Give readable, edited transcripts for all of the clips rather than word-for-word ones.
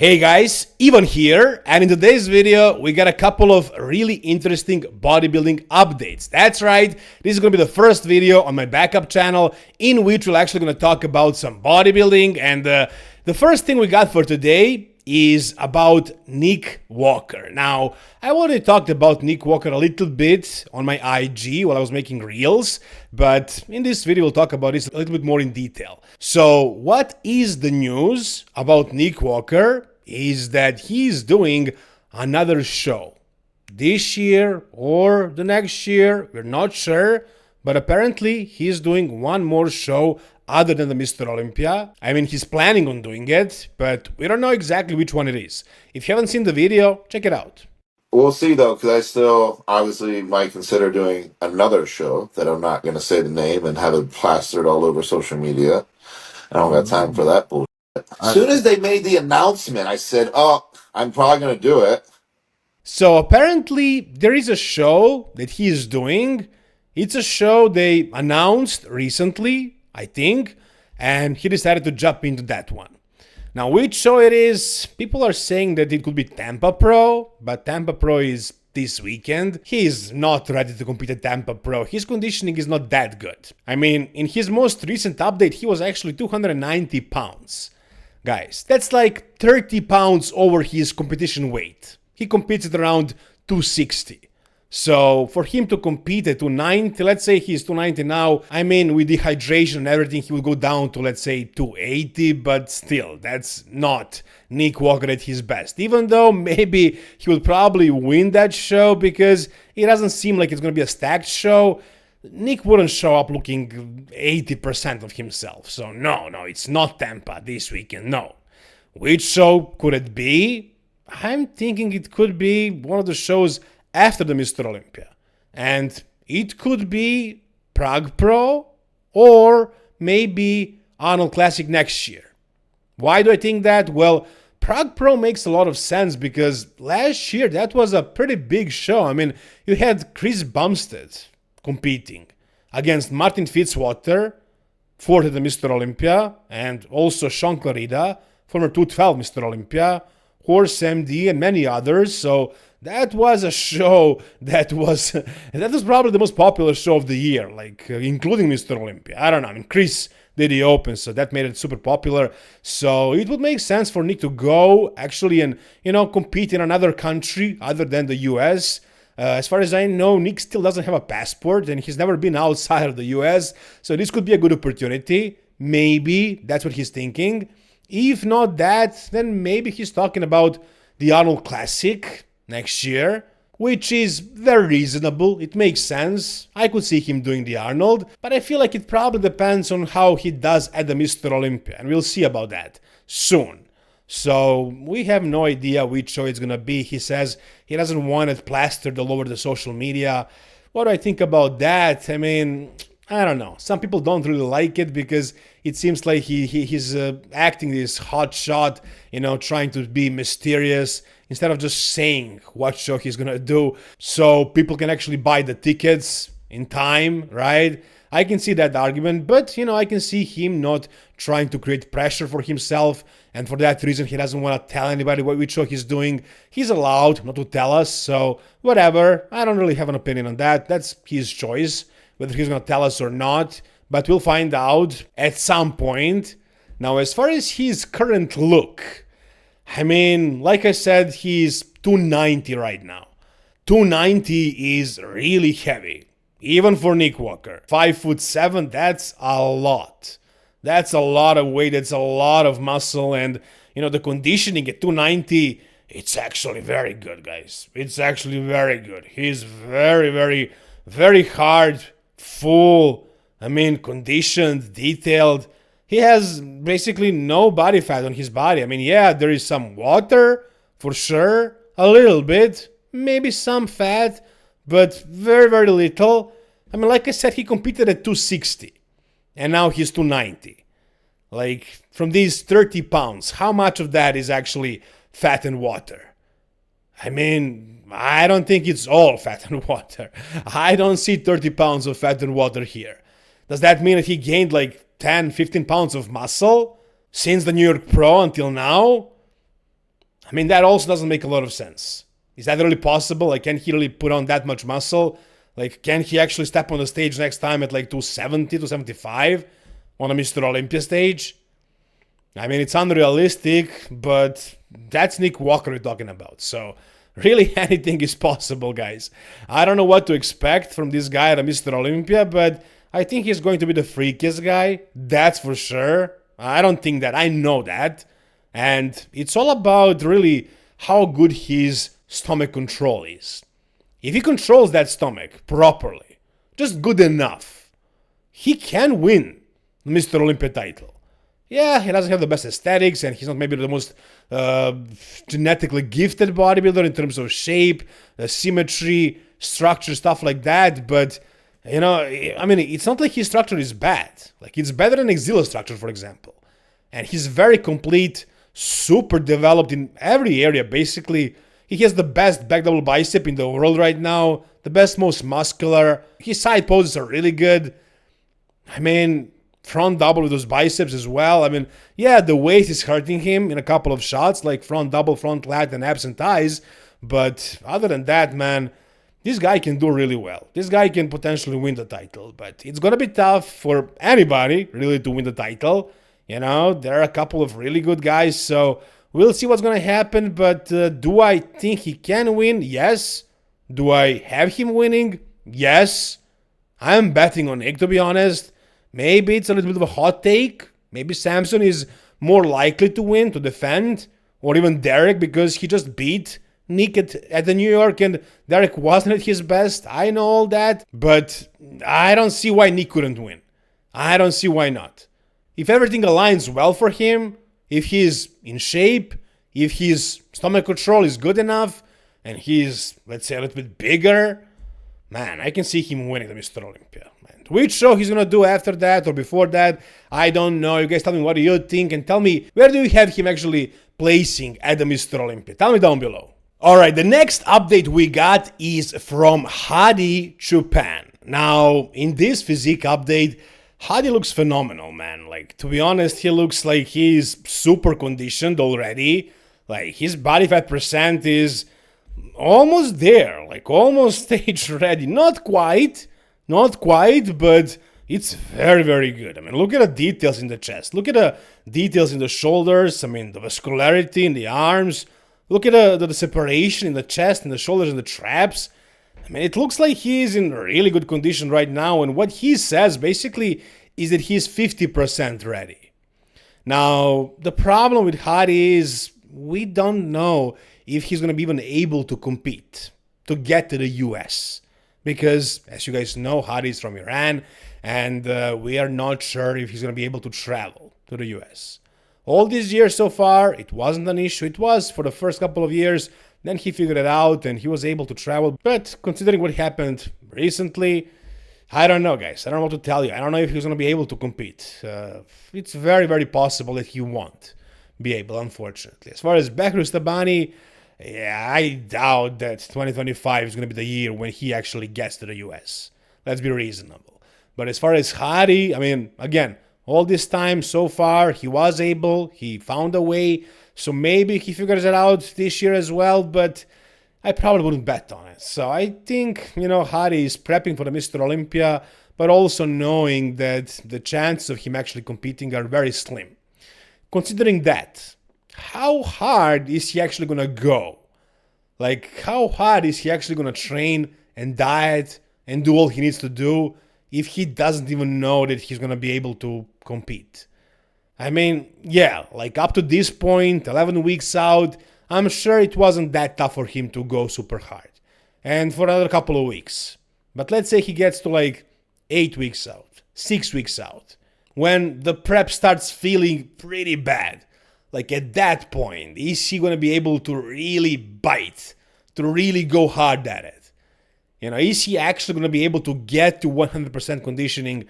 Hey guys, Ivan here, and in today's video we got a couple of really interesting bodybuilding updates. That's right, this is going to be the first video on my backup channel in which we're actually going to talk about some bodybuilding, and the first thing we got for today is about Nick Walker. Now, I already talked about Nick Walker a little bit on my IG while I was making reels, but in this video we'll talk about this a little bit more in detail. So, what is the news about Nick Walker is that he's doing another show. This year or the next year, we're not sure, but apparently he's doing one more show other than the Mr. Olympia. I mean, he's planning on doing it, but we don't know exactly which one it is. If you haven't seen the video, check it out. We'll see, though, because I still obviously might consider doing another show that I'm not going to say the name and have it plastered all over social media. I don't got time for that bullshit. As soon as they made the announcement, I said, oh, I'm probably going to do it. So apparently there is a show that he is doing. It's a show they announced recently, I think, and he decided to jump into that one. Now, which show it is, people are saying that it could be Tampa Pro, but Tampa Pro is this weekend. He is not ready to compete at Tampa Pro. His conditioning is not that good. I mean, in his most recent update, he was actually 290 pounds. Guys, that's like 30 pounds over his competition weight. He competes at around 260. So for him to compete at 290, let's say he's 290 now, I mean, with dehydration and everything, he will go down to, let's say, 280, but still, that's not Nick Walker at his best. Even though maybe he will probably win that show because it doesn't seem like it's going to be a stacked show, Nick wouldn't show up looking 80% of himself. So no, it's not Tampa this weekend, no. Which show could it be? I'm thinking it could be one of the shows after the Mr. Olympia. And it could be Prague Pro or maybe Arnold Classic next year. Why do I think that? Well, Prague Pro makes a lot of sense because last year that was a pretty big show. I mean, you had Chris Bumstead competing against Martin Fitzwater, fourth at the Mr. Olympia, and also Sean Clarida, former 212 Mr. Olympia, Horse MD, and many others. So that was a show that was probably the most popular show of the year, like including Mr. Olympia. I don't know. I mean, Chris did the Open, so that made it super popular. So it would make sense for Nick to go actually and compete in another country other than the US. As far as I know, Nick still doesn't have a passport and he's never been outside of the US. So this could be a good opportunity. Maybe that's what he's thinking. If not that, then maybe he's talking about the Arnold Classic next year, which is very reasonable. It makes sense. I could see him doing the Arnold, but I feel like it probably depends on how he does at the Mr. Olympia, and we'll see about that soon. So we have no idea which show it's gonna be. He says he doesn't want it plastered all over the social media. What do I think about that? I mean, I don't know. Some people don't really like it because it seems like he's acting this hot shot, trying to be mysterious instead of just saying what show he's gonna do so people can actually buy the tickets in time, right? I can see that argument, but I can see him not trying to create pressure for himself, and for that reason he doesn't want to tell anybody which show he's doing. He's allowed not to tell us, so whatever. I don't really have an opinion on that. That's his choice, whether he's going to tell us or not, but we'll find out at some point. Now, as far as his current look, I mean, like I said, he's 290 right now. 290 is really heavy, even for Nick Walker. 5'7", that's a lot. That's a lot of weight, that's a lot of muscle, and the conditioning at 290, it's actually very good, guys. It's actually very good. He's very, very, very hard, full, conditioned, detailed. He has basically no body fat on his body. I mean, yeah, there is some water, for sure, a little bit, maybe some fat, but very, very little. I mean, like I said, he competed at 260, and now he's 290. Like, from these 30 pounds, how much of that is actually fat and water? I mean, I don't think it's all fat and water. I don't see 30 pounds of fat and water here. Does that mean that he gained like 10, 15 pounds of muscle since the New York Pro until now? I mean, that also doesn't make a lot of sense. Is that really possible? Like, can he really put on that much muscle? Like, can he actually step on the stage next time at like 270, 275 on a Mr. Olympia stage? I mean, it's unrealistic, but that's Nick Walker we're talking about. So, really, anything is possible, guys. I don't know what to expect from this guy at a Mr. Olympia, but I think he's going to be the freakiest guy. That's for sure. I don't think that. I know that. And it's all about really how good his stomach control is. If he controls that stomach properly, just good enough, he can win the Mr. Olympia title. Yeah, he doesn't have the best aesthetics, and he's not maybe the most genetically gifted bodybuilder in terms of shape, symmetry, structure, stuff like that. But, you know, I mean, it's not like his structure is bad. Like, it's better than Exila's structure, for example. And he's very complete, super developed in every area, basically. He has the best back double bicep in the world right now, the best, most muscular. His side poses are really good. I mean, front double with those biceps as well. I mean, yeah, the weight is hurting him in a couple of shots, like front double, front lat, and abs and thighs. But other than that, man, this guy can do really well. This guy can potentially win the title. But it's going to be tough for anybody, really, to win the title. You know, there are a couple of really good guys, so we'll see what's going to happen. But do I think he can win? Yes. Do I have him winning? Yes. I'm betting on Nick, to be honest. Maybe it's a little bit of a hot take. Maybe Samson is more likely to win, to defend, or even Derek, because he just beat Nick at the New York and Derek wasn't at his best. I know all that, but I don't see why Nick couldn't win. I don't see why not. If everything aligns well for him, if he's in shape, if his stomach control is good enough, and he's, let's say, a little bit bigger, man, I can see him winning the Mr. Olympia. Man, which show he's going to do after that or before that, I don't know. You guys tell me what do you think, and tell me where do you have him actually placing at the Mr. Olympia. Tell me down below. Alright, the next update we got is from Hadi Choopan. Now, in this physique update, Hadi looks phenomenal, man. Like, to be honest, he looks like he's super conditioned already. Like, his body fat percent is almost there, like almost stage ready. Not quite, but it's very, very good. I mean, look at the details in the chest. Look at the details in the shoulders. I mean, the vascularity in the arms. Look at the separation in the chest and the shoulders and the traps. I mean, it looks like he's in really good condition right now. And what he says basically is that he's 50% ready. Now, the problem with Hadi is we don't know if he's going to be even able to compete, to get to the US. Because, as you guys know, Hadi is from Iran, and we are not sure if he's going to be able to travel to the US. All these years so far, it wasn't an issue. It was for the first couple of years. Then he figured it out, and he was able to travel. But considering what happened recently, I don't know, guys. I don't know what to tell you. I don't know if he's going to be able to compete. It's very, very possible that he won't be able, unfortunately. As far as Bekru Stabani, yeah, I doubt that 2025 is going to be the year when he actually gets to the US. Let's be reasonable. But as far as Hadi, I mean, again, all this time so far, he was able, he found a way. So maybe he figures it out this year as well, but I probably wouldn't bet on it. So I think, Hadi is prepping for the Mr. Olympia, but also knowing that the chances of him actually competing are very slim. Considering that, how hard is he actually going to go? Like, how hard is he actually going to train and diet and do all he needs to do if he doesn't even know that he's going to be able to compete? I mean, yeah, like up to this point, 11 weeks out, I'm sure it wasn't that tough for him to go super hard. And for another couple of weeks. But let's say he gets to like 8 weeks out, 6 weeks out, when the prep starts feeling pretty bad. Like at that point, is he going to be able to really bite, to really go hard at it? Is he actually going to be able to get to 100% conditioning,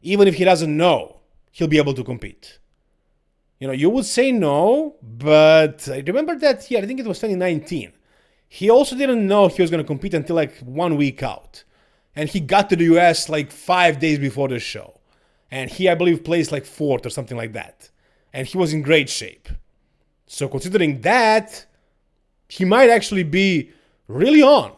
even if he doesn't know he'll be able to compete? You would say no, but I remember that year, I think it was 2019. He also didn't know he was going to compete until like 1 week out. And he got to the US like 5 days before the show. And he, I believe, placed like 4th or something like that. And he was in great shape. So considering that, he might actually be really on.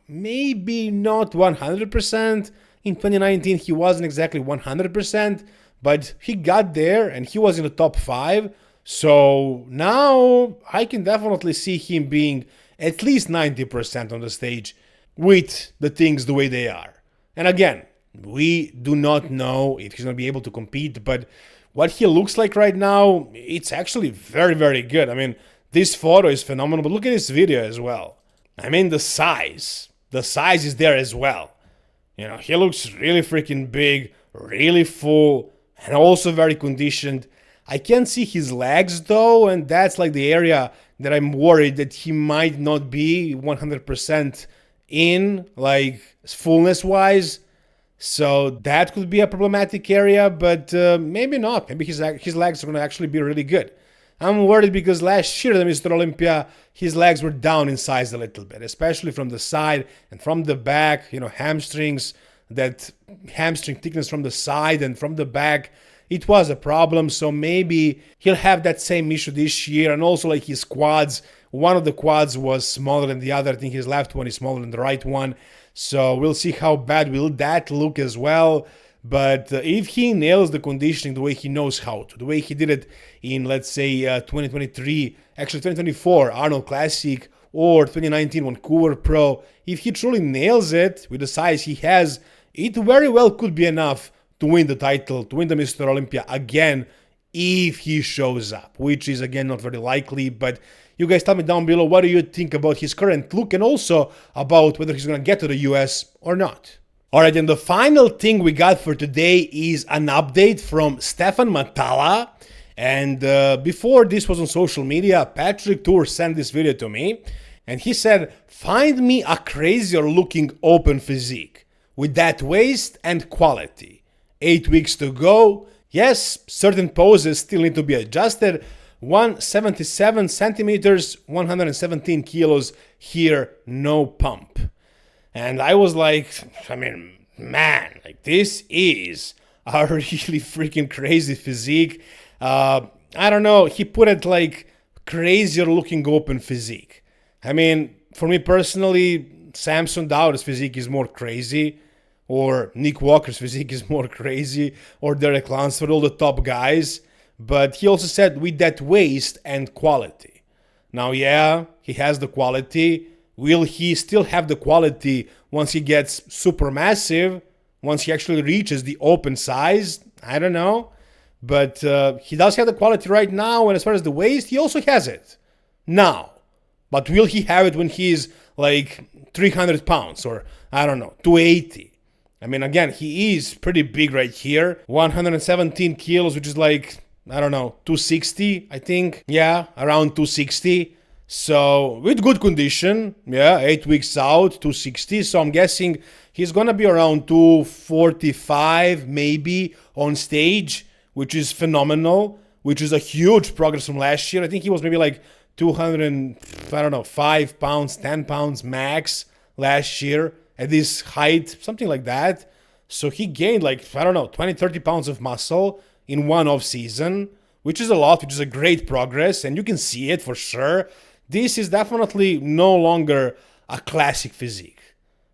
Maybe not 100%. In 2019, he wasn't exactly 100%, but he got there and he was in the top 5. So now I can definitely see him being at least 90% on the stage with the things the way they are. And again, we do not know if he's going to be able to compete, but what he looks like right now, it's actually very, very good. I mean, this photo is phenomenal, but look at this video as well. I mean, the size is there as well. He looks really freaking big, really full, and also very conditioned. I can't see his legs though, and that's like the area that I'm worried that he might not be 100% in, like fullness wise. So that could be a problematic area, but maybe not. Maybe his legs are going to actually be really good. I'm worried because last year at Mr. Olympia, his legs were down in size a little bit, especially from the side and from the back, hamstrings, that hamstring thickness from the side and from the back. It was a problem, so maybe he'll have that same issue this year. And also like his quads, one of the quads was smaller than the other. I think his left one is smaller than the right one. So we'll see how bad will that look as well. But if he nails the conditioning the way he knows how to, the way he did it in, let's say, 2023, actually 2024 Arnold Classic or 2019 Vancouver Pro, if he truly nails it with the size he has, it very well could be enough to win the title, to win the Mr. Olympia again, if he shows up, which is again not very likely. But you guys tell me down below, what do you think about his current look and also about whether he's going to get to the US or not. Alright, and the final thing we got for today is an update from Stephane Matala. And before this was on social media, Patrick Tour sent this video to me. And he said, find me a crazier looking open physique with that waist and quality. 8 weeks to go. Yes, certain poses still need to be adjusted. 177 centimeters, 117 kilos here, no pump. And I was like, I mean, man, like this is a really freaking crazy physique. I don't know, he put it like crazier looking open physique. I mean, for me personally, Samson Dowd's physique is more crazy, or Nick Walker's physique is more crazy, or Derek Lansford, all the top guys. But he also said with that waist and quality. Now, yeah, he has the quality. Will he still have the quality once he gets super massive, once he actually reaches the open size? I don't know. But he does have the quality right now, and as far as the waist, he also has it now. But will he have it when he's like 300 pounds or, I don't know, 280? I mean, again, he is pretty big right here. 117 kilos, which is like, I don't know, 260, I think. Yeah, around 260. So, with good condition, yeah, 8 weeks out, 260. So, I'm guessing he's going to be around 245 maybe on stage, which is phenomenal, which is a huge progress from last year. I think he was maybe like 5 pounds, 10 pounds max last year at this height, something like that. So, he gained like, 20, 30 pounds of muscle in one off season, which is a lot, which is a great progress, and you can see it for sure. This is definitely no longer a classic physique.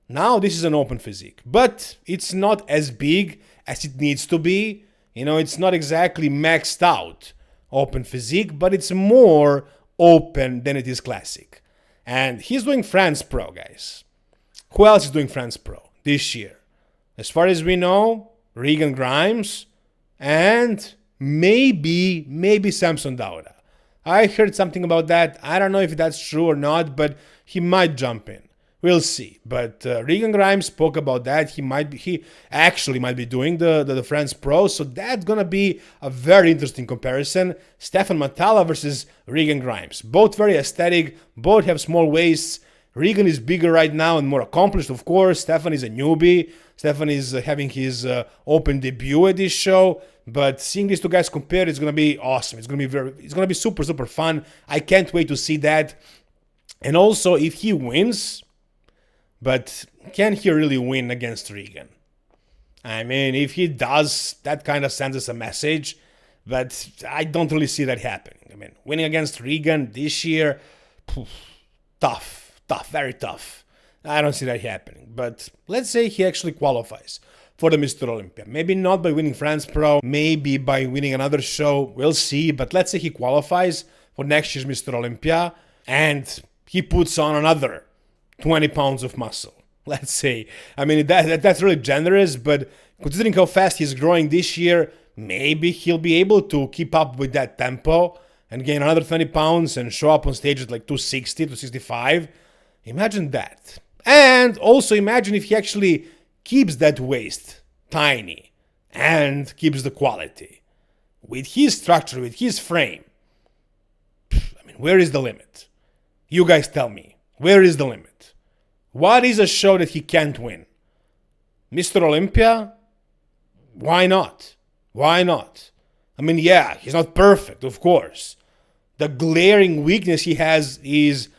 Now this is an open physique, but it's not as big as it needs to be. It's not exactly maxed out open physique, but it's more open than it is classic. And he's doing France Pro, guys. Who else is doing France Pro this year? As far as we know, Regan Grimes and maybe Samson Dauda. I heard something about that. I don't know if that's true or not, but he might jump in. We'll see. But Regan Grimes spoke about that. He actually might be doing the France Pro. So that's going to be a very interesting comparison. Stephane Matala versus Regan Grimes. Both very aesthetic. Both have small waists. Regan is bigger right now and more accomplished, of course. Stephane is a newbie. Stephane is having his open debut at this show. But seeing these two guys compared, it's going to be awesome. It's going to be super, super fun. I can't wait to see that. And also, if he wins, but can he really win against Regan? I mean, if he does, that kind of sends us a message. But I don't really see that happening. I mean, winning against Regan this year, tough, very tough. I don't see that happening. But let's say he actually qualifies for the Mr. Olympia. Maybe not by winning France Pro, maybe by winning another show. We'll see. But let's say he qualifies for next year's Mr. Olympia and he puts on another 20 pounds of muscle. Let's say. I mean, that's really generous, but considering how fast he's growing this year, maybe he'll be able to keep up with that tempo and gain another 20 pounds and show up on stage at like 260, 265. Imagine that. And also imagine if he actually keeps that waist tiny and keeps the quality. With his structure, with his frame, I mean, where is the limit? You guys tell me. Where is the limit? What is a show that he can't win? Mr. Olympia? Why not? Why not? I mean, yeah, he's not perfect, of course. The glaring weakness he has is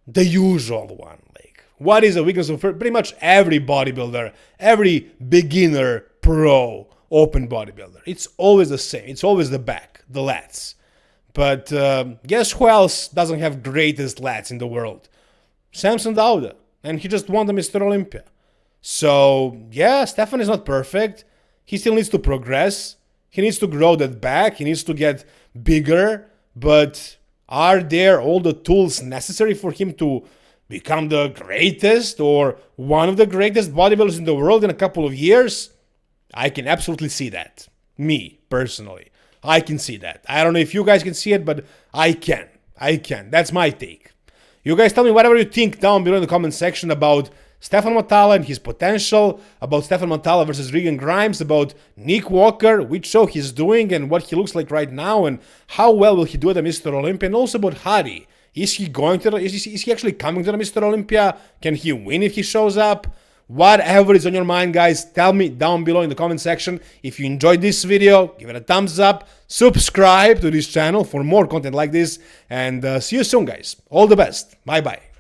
the usual one. Like, what is a weakness of pretty much every bodybuilder, every beginner, pro, open bodybuilder? It's always the same. It's always the back, the lats. But guess who else doesn't have greatest lats in the world? Samson Dauda. And he just won the Mr. Olympia. So, yeah, Stephane is not perfect. He still needs to progress. He needs to grow that back. He needs to get bigger. But are there all the tools necessary for him to become the greatest or one of the greatest bodybuilders in the world in a couple of years? I can absolutely see that. Me, personally. I can see that. I don't know if you guys can see it, but I can. That's my take. You guys tell me whatever you think down below in the comment section about Stephane Matala and his potential, about Stephane Matala versus Regan Grimes, about Nick Walker, which show he's doing and what he looks like right now, and how well will he do at the Mr. Olympia, and also about Hadi. Is he actually coming to the Mr. Olympia? Can he win if he shows up? Whatever is on your mind, guys, tell me down below in the comment section. If you enjoyed this video, give it a thumbs up, subscribe to this channel for more content like this, and see you soon, guys. All the best. Bye-bye.